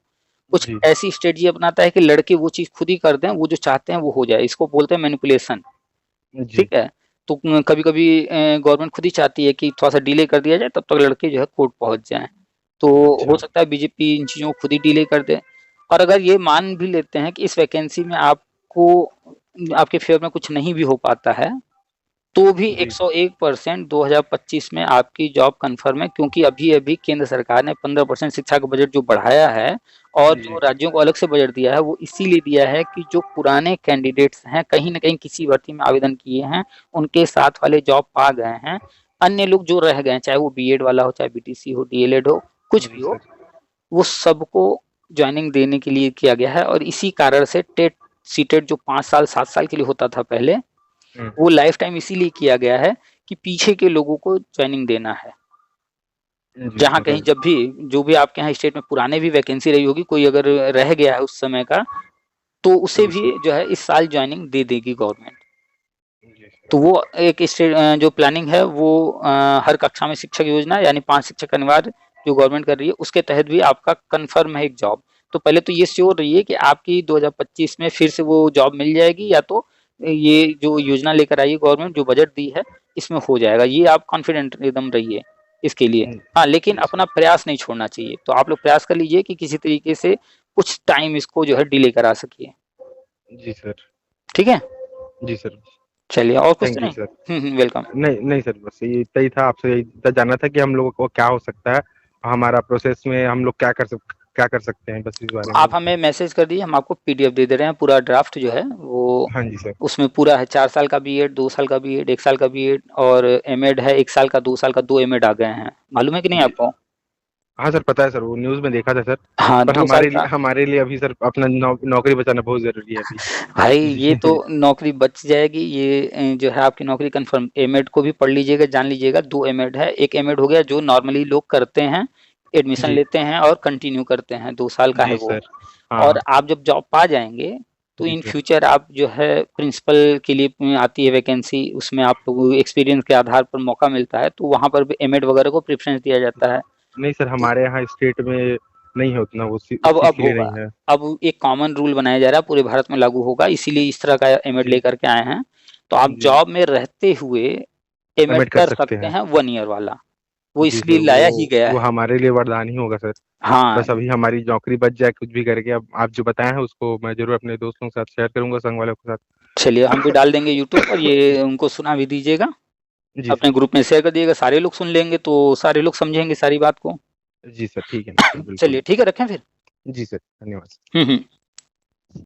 कुछ जी। ऐसी स्ट्रेटजी अपनाता है कि लड़के वो चीज़ खुद ही कर दें, वो जो चाहते हैं वो हो जाए, इसको बोलते हैं मैनिपुलेशन। जी। ठीक है। तो कभी कभी गवर्नमेंट खुद ही चाहती है कि थोड़ा सा डिले कर दिया जाए, तब तक लड़के जो है कोर्ट पहुंच जाएं। तो हो अच्छा। सकता है बीजेपी इन चीज़ों को खुद ही डिले कर दे। और अगर ये मान भी लेते हैं कि इस वैकेंसी में आपको आपके फेवर में कुछ नहीं भी हो पाता है, तो भी जी। 101% 2025 में आपकी जॉब कंफर्म है, क्योंकि अभी अभी केंद्र सरकार ने 15% शिक्षा का बजट जो बढ़ाया है, और जो जी। राज्यों को अलग से बजट दिया है वो इसीलिए दिया है कि जो पुराने कैंडिडेट्स हैं, कहीं ना कहीं किसी भर्ती में आवेदन किए हैं, उनके साथ वाले जॉब पा गए हैं, अन्य लोग जो रह गए हैं, चाहे वो बीएड वाला हो, चाहे बीटीसी हो, डीएलएड हो, कुछ जी भी हो, सर। वो सबको ज्वाइनिंग देने के लिए किया गया है। और इसी कारण से टेट सीटेट जो 5 साल 7 साल के लिए होता था पहले, हुँ। वो लाइफ टाइम इसीलिए किया गया है कि पीछे के लोगों को ज्वाइनिंग देना है। जी, जहाँ समझ कहीं जब भी जो भी आपके यहाँ स्टेट में पुराने भी वैकेंसी रही होगी, कोई अगर रह गया है उस समय का, तो उसे जी भी सर। जो है इस साल ज्वाइनिंग दे देगी गवर्नमेंट। जी सर। तो वो एक स्टेट जो प्लानिंग है वो हर कक्षा में शिक्षक योजना यानी 5 शिक्षक अनिवार्य जो गवर्नमेंट कर रही है, उसके तहत भी आपका कन्फर्म है एक जॉब। तो पहले तो ये श्योर रहिए कि आपकी 2025 में फिर से वो जॉब मिल जाएगी, या तो ये जो योजना लेकर आई है गवर्नमेंट, जो बजट दी है, इसमें हो जाएगा। ये आप कॉन्फिडेंट एकदम रहिए इसके लिए। हाँ, लेकिन जी सर। अपना प्रयास नहीं छोड़ना चाहिए। तो आप लोग प्रयास कर लीजिए कि किसी तरीके से कुछ टाइम इसको जो है डिले करा सकिए। जी सर। ठीक है? जी सर। चलिए, और कुछ थैंक तो यू नहीं? सर। वेलकम। नहीं, नहीं सर, बस ये इतना ही था, आपसे यही इतना जानना था कि हम लोगों को क्या हो सकता है, हमारा प्रोसेस में हम लोग क्या कर सकते हैं, बस इस बारे में ही। आप हमें मैसेज कर दीजिए, हम आपको पीडीएफ दे दे रहे हैं, पूरा ड्राफ्ट जो है वो हाँ जी सर। उसमें पूरा है। 4 साल का बीएड, 2 साल का बीएड, 1 साल का बीएड, और एमएड है 1 साल का, 2 साल का, 2 एमएड आ गए हैं। मालूम है कि नहीं जी। आपको? हाँ सर, पता है सर, वो न्यूज़ में देखा था सर। हाँ, पर 2 साल का। हमारे लिए अभी सर अपना नौकरी बचाना बहुत ज़रूरी है अभी। भाई ये तो जी। नौकरी बच जाएगी, ये जो है आपकी नौकरी कंफर्म। एमएड को भी पढ़ लीजिएगा, जान लीजिएगा, 2 एमएड है। एक एमएड हो गया जो नॉर्मली लोग करते हैं, एडमिशन जी। लेते हैं और कंटिन्यू करते हैं, 2 साल का है जी वो। सर। हाँ। और आप जब जॉब पा जाएंगे तो जी इन सर। फ्यूचर आप जो है प्रिंसिपल के लिए आती है वैकेंसी, उसमें आप लोगों को एक्सपीरियंस के आधार पर मौका मिलता है, तो वहाँ पर भी एमएड वगैरह को प्रेफरेंस दिया जाता है। नहीं सर, तो हमारे यहाँ स्टेट में नहीं है उतना, उस अब चीज़ अब के लिए होगा, नहीं है। अब एक कॉमन रूल बनाया जा रहा है, पूरे भारत में लागू होगा, इसीलिए इस तरह का एमएड जी। लेकर के आए हैं। तो आप जी। जॉब में रहते हुए एमएड एमएड कर कर सकते सकते हैं। हैं 1 ईयर वाला, वो जी सर, इसलिए लाया ही गया वो है। हमारे लिए वरदान ही होगा सर। हाँ, बस अभी हमारी नौकरी बच जाए कुछ भी करके, अब आप जो बताए हैं उसको मैं ज़रूर अपने दोस्तों के साथ शेयर करूँगा, संग वालों के साथ। चलिए हम भी डाल देंगे यूट्यूब पर, ये उनको सुना भी दीजिएगा, जी अपने सर। ग्रुप में शेयर कर दिएगा, सारे लोग सुन लेंगे तो सारे लोग समझेंगे सारी बात को। जी सर, ठीक है ना सर, बिल्कुल। चलिए ठीक है, रखें फिर। जी सर, धन्यवाद। हम्म।